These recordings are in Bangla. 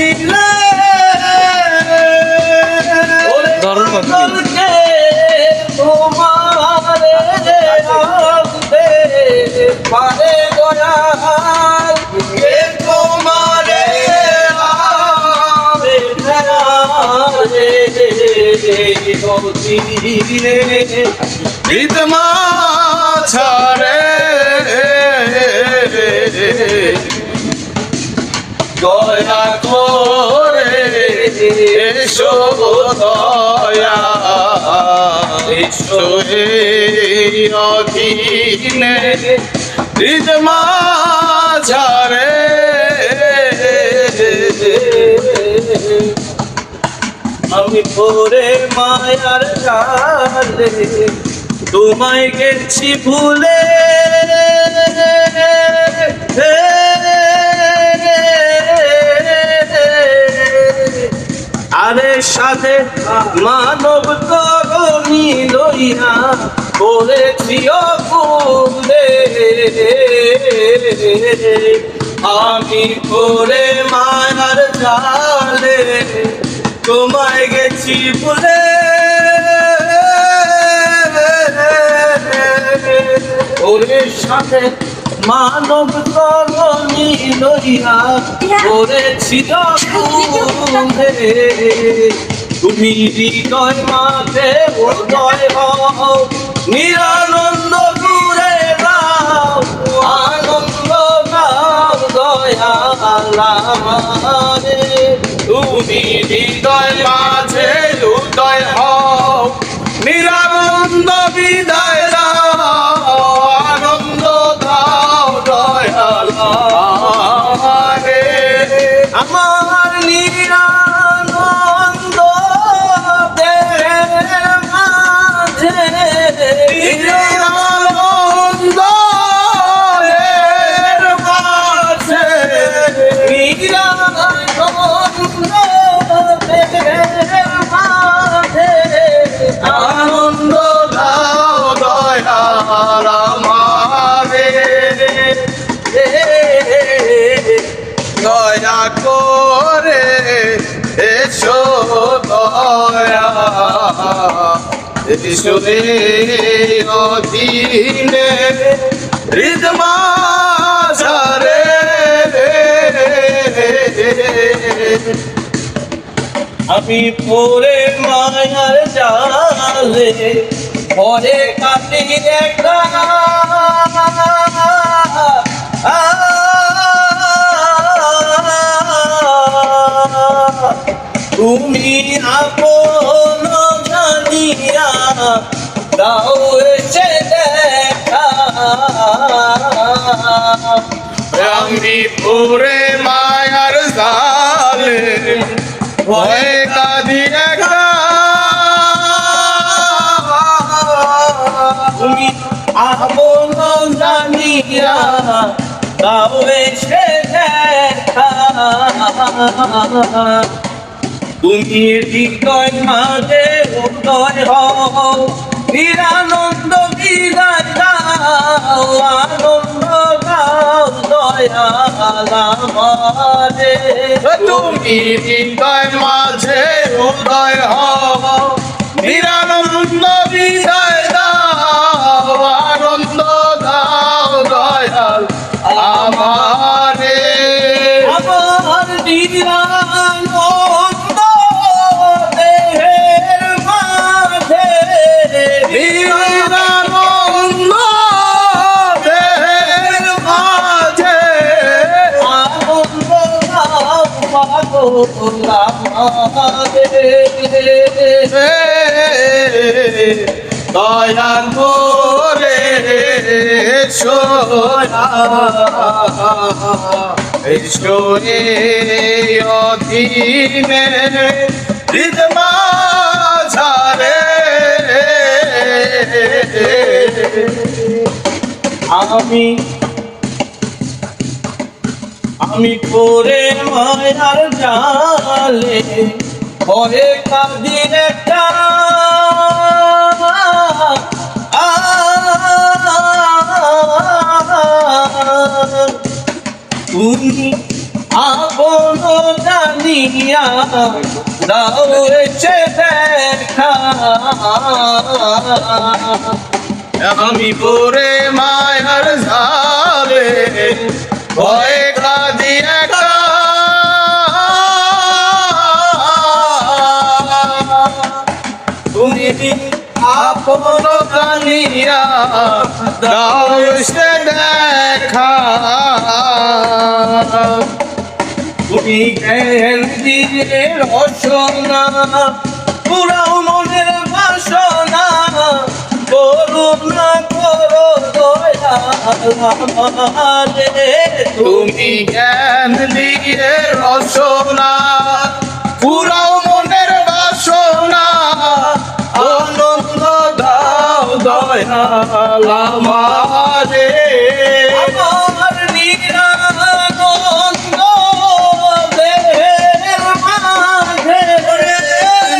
ছিলে ধরনকে তোমারে আনতে পারে দয়াল কে তোমারে আনবে বিদমা ছাড়ে দয়া করে এসো দয়া এসো এই অধীনে বিদমা ছাড়ে আমি পরে মায়ার জালে তোমায় গেছি ভুলে আরে সাথে মানব তরণী লইয়া করেছি অকুলে আমি পরে মায়ার জালে তোমায় গেছি ভুলে ওরে সাথে মানব তরণী লইয়া করেছি অকুলে তুমি হৃদয় মাঝে উদয় হও নিরানন্দ ঘুরে দাও আনন্দ দাও দয়ালারে তুমি হৃদয় মাঝে উদয় হও নিরানন্দ বিদায় দাও আনন্দ দাও দয়াল আমার নিরানন্দ দেহের মাঝে নিরানন্দ এর মাঝে নিরানন্দ দেহের মাঝে আনন্দ দাও দয়াল আমারে দয়া করে এসো দয়া এসো এই অধীনে হৃদমা ঝরে আমি পরে মায়ার জালে পরে কাটি একা তুমি আপন জানিয়া দাও এসে দেখা আমি পুরে মায়ার জালে ভয়ে কাঁদি একা তুমি আপন জানিয়া দাও এসে দেখা তুমি হৃদয় মাঝে উদয় হও নিরানন্দ বিদায় দাও আনন্দ দাও দয়াল আমারে তুমি হৃদয় মাঝে উদয় হও নিরানন্দ বিদায় দাও আনন্দ দাও দয়াল আমারে আমার নিরানন্দ দেহের মাঝে নিরানন্দ দেহের মাঝে আনন্দ দাও পাগল আমারে দয়াল করে সোনা ঈশ্বরে অধীনে হৃদমা ঝরে আমি পরে মায়ার জালে ভয়ে কাঁদি একটা তুমি আপন জানিয়া দাও এসে দেখা আমি পরে মায়ার ঝালে ভয়ে কাঁদি একা তুমি আপন জানিয়া দাও এসে দেখা তুমি জ্ঞান দিয়ে রচনা পুরাও মনের বাসনা করুণা করো দয়া আমারে তুমি জ্ঞান দিয়ে রচনা পুরাও মনের বাসনা আনন্দ দাও দয়াল আমারে আমার নিরানন্দ দেহের মাঝে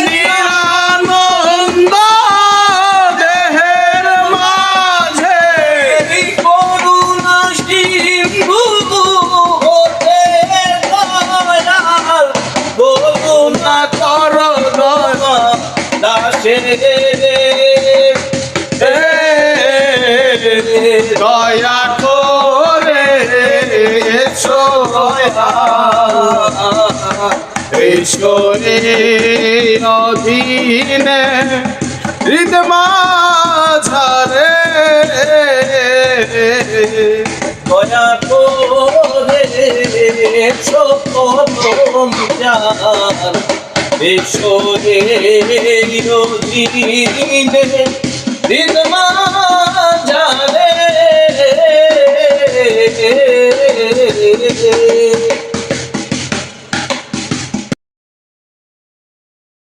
নিরানন্দ দেহের মাঝে এই করুণা সিন্ধু হতে দয়াল করুণা কর দয়া দাসে দয়া করে এসো ঈশ্বরে অধীনে হৃদমাঝারে দয়া করে সকলম জান ঈশ্বরের দিনমা জানে